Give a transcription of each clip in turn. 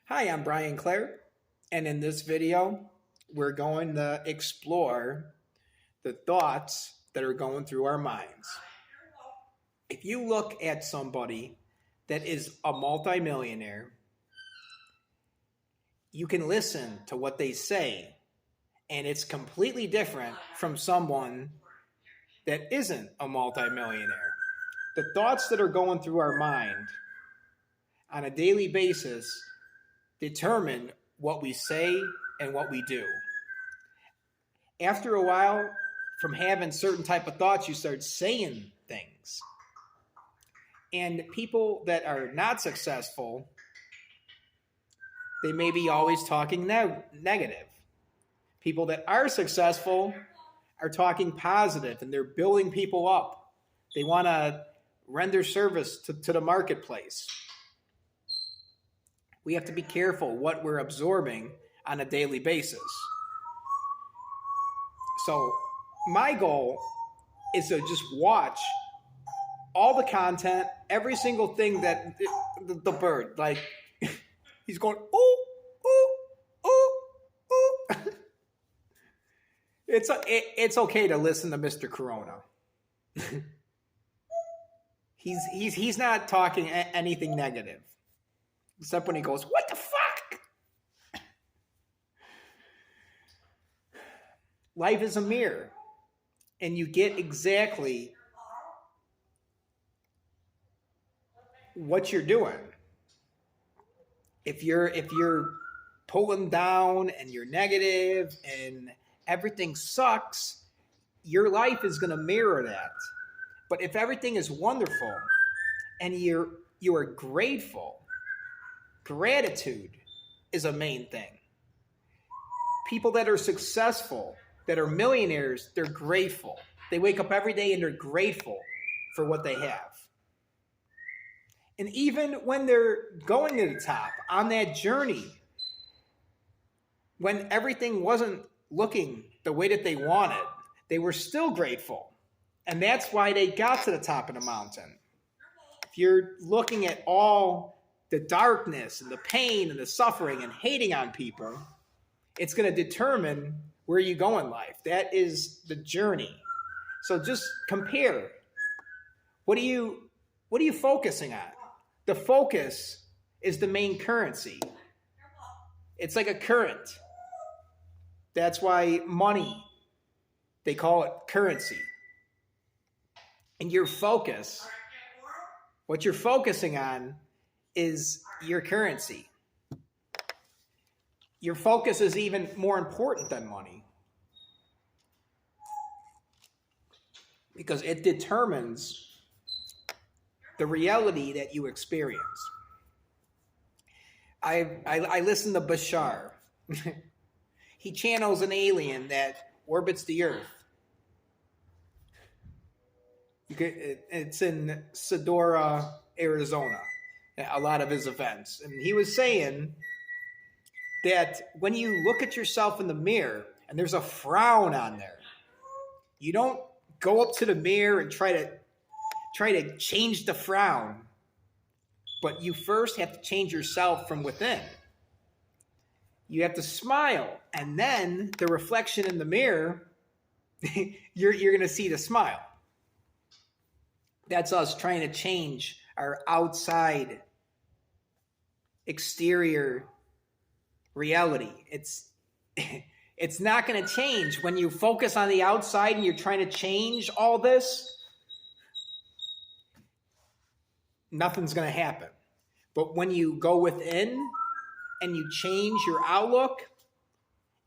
Hi, I'm Brian Clare, and in this video, we're going to explore the thoughts that are going through our minds. If you look at somebody that is a multimillionaire, you can listen to what they say, and it's completely different from someone that isn't a multimillionaire. The thoughts that are going through our mind on a daily basis determine what we say and what we do. After a while, from having certain type of thoughts, you start saying things. And people that are not successful, they may be always talking negative. People that are successful are talking positive and they're building people up. They want to render service to the marketplace. We have to be careful what we're absorbing on a daily basis. So my goal is to just watch all the content, every single thing that the bird, like he's going, ooh, ooh, ooh, ooh. It's okay to listen to Mr. Corona. he's not talking anything negative, except when he goes, what the fuck? Life is a mirror, and you get exactly what you're doing. If you're pulling down and you're negative and everything sucks, your life is going to mirror that. But if everything is wonderful and you are grateful, gratitude is a main thing. People that are successful, that are millionaires, they're grateful. They wake up every day and they're grateful for what they have. And even when they're going to the top on that journey, when everything wasn't looking the way that they wanted, they were still grateful. And that's why they got to the top of the mountain. If you're looking at all the darkness and the pain and the suffering and hating on people, it's going to determine where you go in life. That is the journey. So just compare. What are you focusing on? The focus is the main currency. It's like a current. That's why money, they call it currency. And your focus, what you're focusing on is your currency. Your focus is even more important than money, because it determines the reality that you experience. I listen to Bashar. He channels an alien that orbits the Earth. It's in Sedora, Arizona, a lot of his events. And he was saying that when you look at yourself in the mirror and there's a frown on there, you don't go up to the mirror and try to change the frown, but you first have to change yourself from within. You have to smile, and then the reflection in the mirror, you're going to see the smile. That's us trying to change our outside exterior reality. It's not going to change when you focus on the outside and you're trying to change all this. Nothing's going to happen. But when you go within and you change your outlook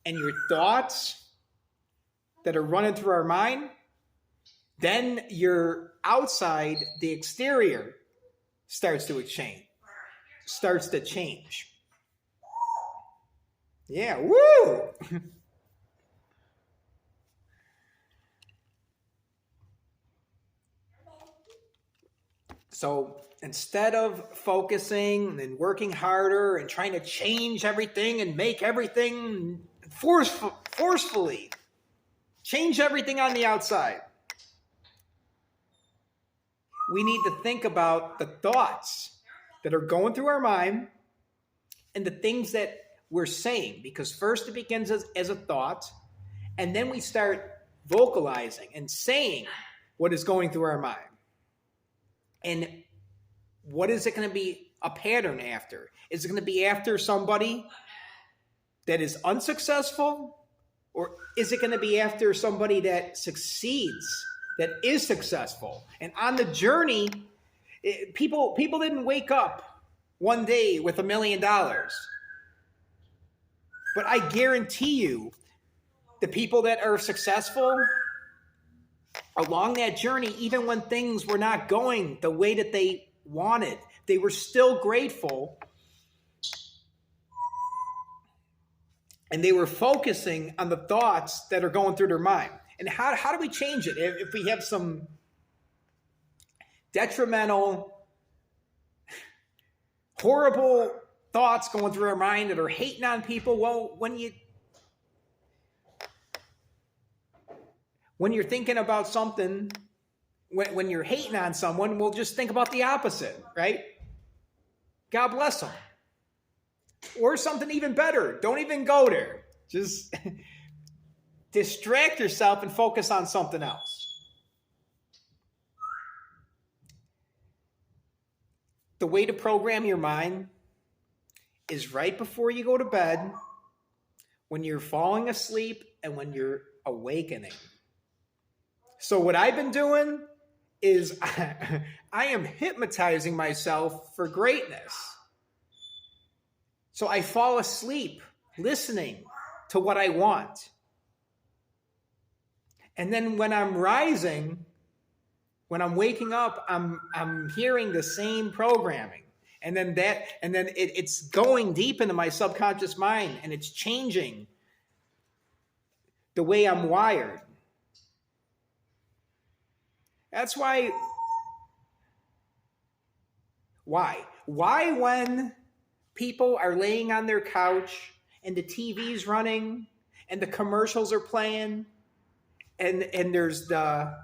and your thoughts that are running through our mind, then your outside, the exterior, starts to change. Yeah, woo! So instead of focusing and working harder and trying to change everything and make everything forcefully, change everything on the outside, we need to think about the thoughts that are going through our mind and the things that we're saying, because first it begins as a thought, and then we start vocalizing and saying what is going through our mind. And what is it going to be a pattern after? Is it going to be after somebody that is unsuccessful? Or is it going to be after somebody that succeeds, that is successful? And on the journey, people didn't wake up one day with $1 million. But I guarantee you, the people that are successful along that journey, even when things were not going the way that they wanted, they were still grateful. And they were focusing on the thoughts that are going through their mind. And how do we change it? If we have some detrimental, horrible thoughts going through our mind that are hating on people, well, when you're thinking about something, when you're hating on someone, we'll just think about the opposite, right? God bless them. Or something even better. Don't even go there. Just distract yourself and focus on something else. The way to program your mind is right before you go to bed, when you're falling asleep, and when you're awakening. So what I've been doing is I am hypnotizing myself for greatness. So I fall asleep listening to what I want. And then when I'm rising, when I'm waking up, I'm hearing the same programming. And then it's going deep into my subconscious mind, and it's changing the way I'm wired. That's why when people are laying on their couch and the TV's running and the commercials are playing and there's the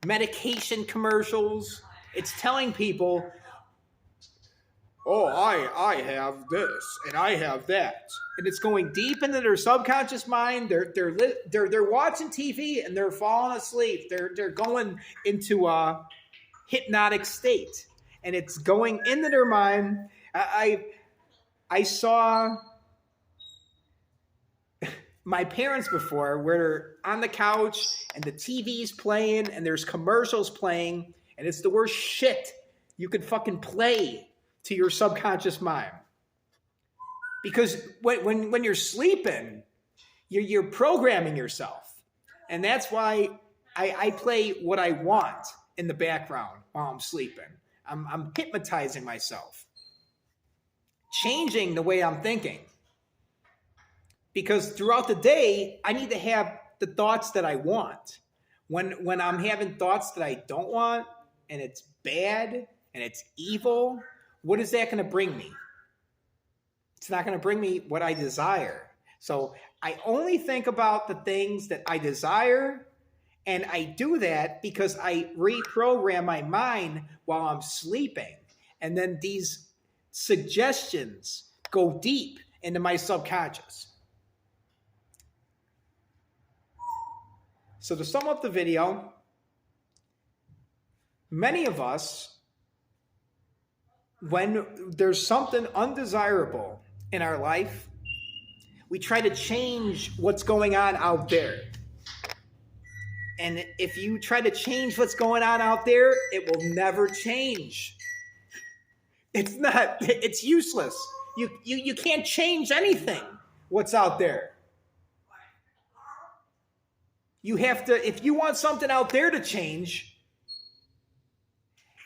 medication commercials, it's telling people, oh, I have this and I have that. And it's going deep into their subconscious mind. They're watching TV and they're falling asleep. They're going into a hypnotic state, and it's going into their mind. I saw my parents before, where they're on the couch and the TV's playing and there's commercials playing, and it's the worst shit you could fucking play to your subconscious mind. Because when you're sleeping, you're programming yourself. And that's why I play what I want in the background while I'm sleeping. I'm hypnotizing myself, changing the way I'm thinking. Because throughout the day, I need to have the thoughts that I want. When I'm having thoughts that I don't want, and it's bad, and it's evil, what is that going to bring me? It's not going to bring me what I desire. So I only think about the things that I desire, and I do that because I reprogram my mind while I'm sleeping. And then these suggestions go deep into my subconscious. So to sum up the video, many of us, when there's something undesirable in our life, we try to change what's going on out there. And if you try to change what's going on out there, it will never change. It's useless. You can't change anything what's out there. You have to, if you want something out there to change,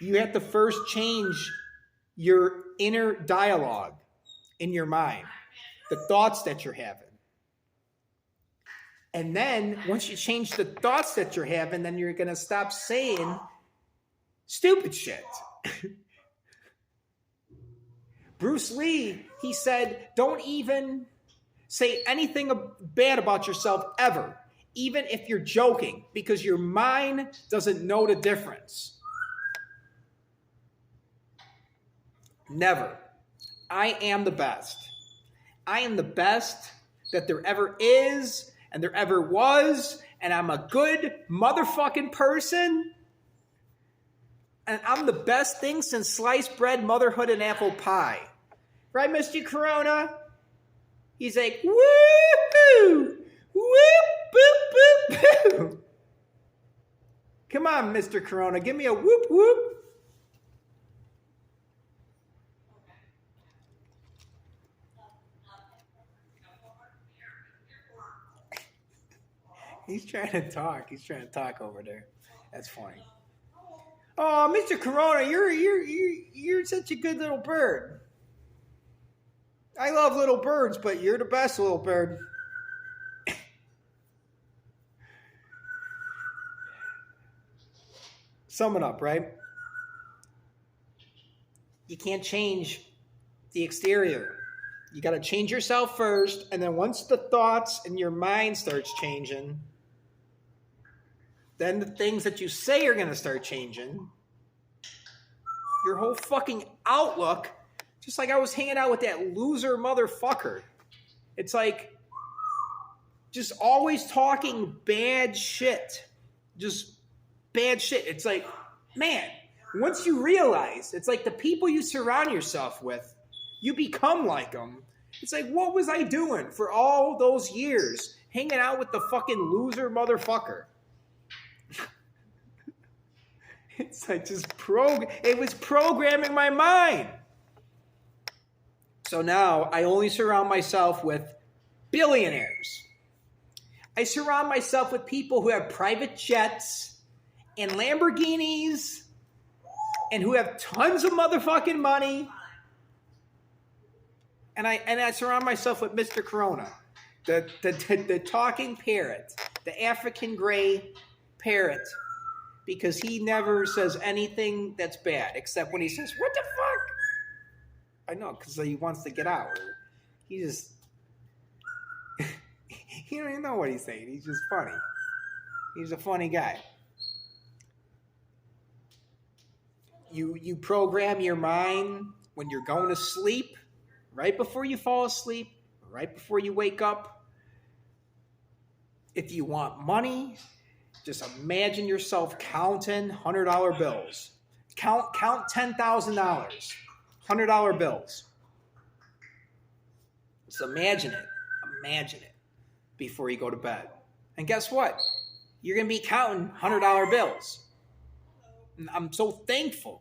you have to first change your inner dialogue in your mind, the thoughts that you're having. And then once you change the thoughts that you're having, then you're going to stop saying stupid shit. Bruce Lee, he said, don't even say anything bad about yourself ever, even if you're joking, because your mind doesn't know the difference. Never. I am the best. I am the best that there ever is and there ever was, and I'm a good motherfucking person. And I'm the best thing since sliced bread, motherhood, and apple pie. Right, Mr. Corona? He's like, woo-hoo! Whoop, boop, boop, boop. Come on, Mr. Corona, give me a whoop, whoop. He's trying to talk. He's trying to talk over there. That's funny. Oh, Mr. Corona, you're such a good little bird. I love little birds, but you're the best little bird. Sum it up, right? You can't change the exterior. You got to change yourself first, and then once the thoughts in your mind starts changing, then the things that you say are going to start changing. Your whole fucking outlook, just like I was hanging out with that loser motherfucker. It's like just always talking bad shit. Just bad shit. It's like, man, once you realize, it's like the people you surround yourself with, you become like them. It's like, what was I doing for all those years hanging out with the fucking loser motherfucker? It's like just it was programming my mind. So now I only surround myself with billionaires. I surround myself with people who have private jets and Lamborghinis and who have tons of motherfucking money. And I surround myself with Mr. Corona, the talking parrot, the African gray parrot. Because he never says anything that's bad, except when he says, what the fuck? I know, because he wants to get out. He just, he don't even know what he's saying. He's just funny. He's a funny guy. You program your mind when you're going to sleep, right before you fall asleep, right before you wake up. If you want money, just imagine yourself counting $100 bills. Count $10,000, $100 bills. Just imagine it before you go to bed. And guess what? You're going to be counting $100 bills. And I'm so thankful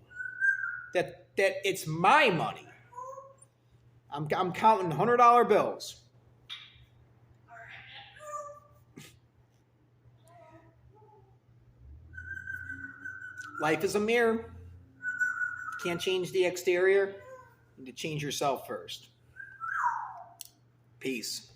that it's my money. I'm counting $100 bills. Life is a mirror. Can't change the exterior. You need to change yourself first. Peace.